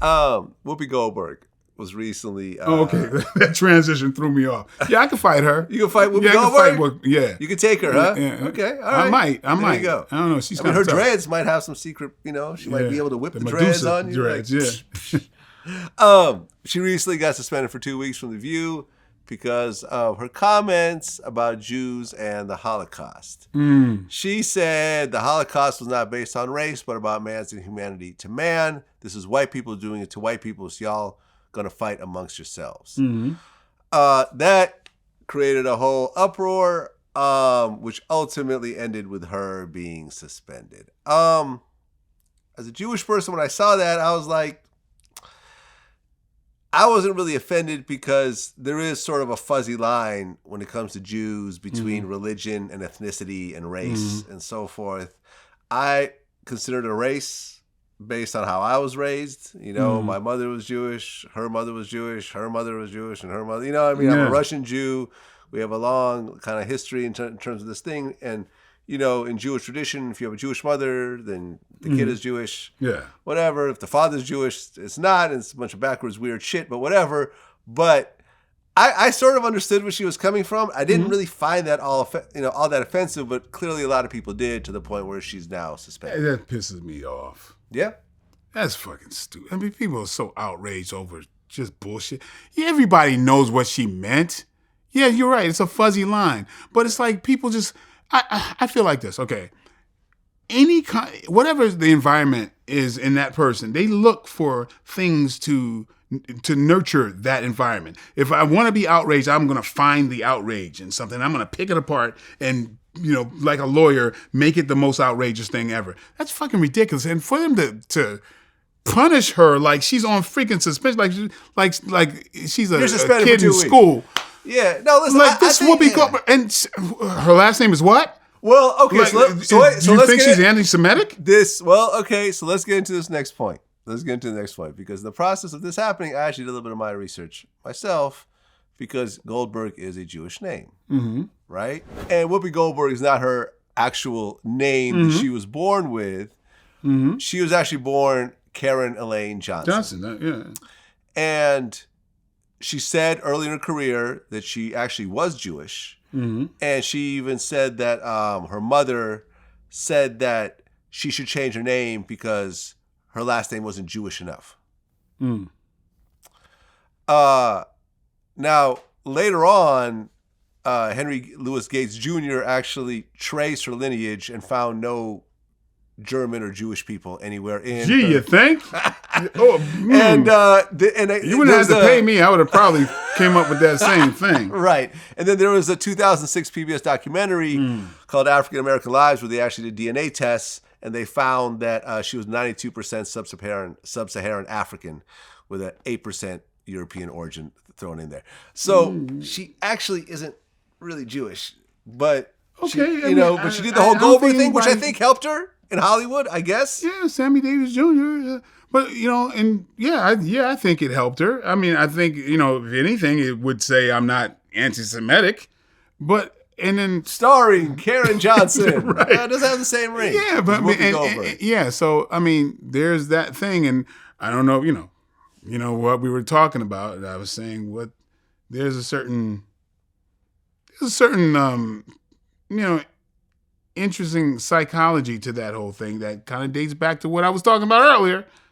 Whoopi Goldberg was recently. Okay, that transition threw me off. Yeah, I can fight her. You can fight Whoopi Goldberg? You can take her, huh? Yeah. Okay, all right. I might. There you go. I don't know. She's I mean, her dreads might have some secret, she might be able to whip the dreads on you. Dreads, She recently got suspended for 2 weeks from The View because of her comments about Jews and the Holocaust. She said the Holocaust was not based on race, but about man's inhumanity to man. This is white people doing it to white people, so y'all going to fight amongst yourselves. That created a whole uproar, which ultimately ended with her being suspended. As a Jewish person, when I saw that, I was like, I wasn't really offended because there is sort of a fuzzy line when it comes to Jews between religion and ethnicity and race and so forth. I considered a race based on how I was raised. My mother was Jewish, her mother was Jewish, her mother was Jewish, and her mother, I'm a Russian Jew. We have a long kind of history in terms of this thing. And, in Jewish tradition, if you have a Jewish mother, then the kid is Jewish. Yeah. Whatever. If the father's Jewish, it's not. It's a bunch of backwards, weird shit, but whatever. But I sort of understood where she was coming from. I didn't really find that all that offensive, but clearly a lot of people did, to the point where she's now suspended. That pisses me off. Yeah. That's fucking stupid. I mean, people are so outraged over just bullshit. Yeah, everybody knows what she meant. Yeah, you're right. It's a fuzzy line. But it's like people just... I feel like this, okay. Whatever the environment is in that person, they look for things to nurture that environment. If I want to be outraged, I'm going to find the outrage in something. I'm going to pick it apart and, like a lawyer, make it the most outrageous thing ever. That's fucking ridiculous. And for them to punish her like she's on freaking suspension, like she's a kid in school. Yeah, no, listen. Like this Whoopi Goldberg, and her last name is what? Well, okay, like, so you think she's anti-Semitic? So let's get into this next point. Let's get into the next point, because in the process of this happening, I actually did a little bit of my research myself, because Goldberg is a Jewish name, right? And Whoopi Goldberg is not her actual name that she was born with. She was actually born Karen Elaine Johnson. And she said early in her career that she actually was Jewish. And she even said that her mother said that she should change her name because her last name wasn't Jewish enough. Now, later on, Henry Louis Gates Jr. actually traced her lineage and found no German or Jewish people anywhere in. Gee, you think? And you wouldn't have to pay me. I would have probably came up with that same thing. Right. And then there was a 2006 PBS documentary called African American Lives, where they actually did DNA tests, and they found that she was 92% sub-Saharan African with an 8% European origin thrown in there. So she actually isn't really Jewish, but but she did the whole Goldberg thing, which I think helped her in Hollywood, I guess. Yeah, Sammy Davis Jr. But, I think it helped her. I mean, I think, if anything, it would say I'm not anti-Semitic. But, and then... Starring Karen Johnson. Right. It doesn't have the same ring. Yeah, but... so, I mean, there's that thing. And I don't know, what we were talking about. I was saying there's a certain, interesting psychology to that whole thing that kind of dates back to what I was talking about earlier.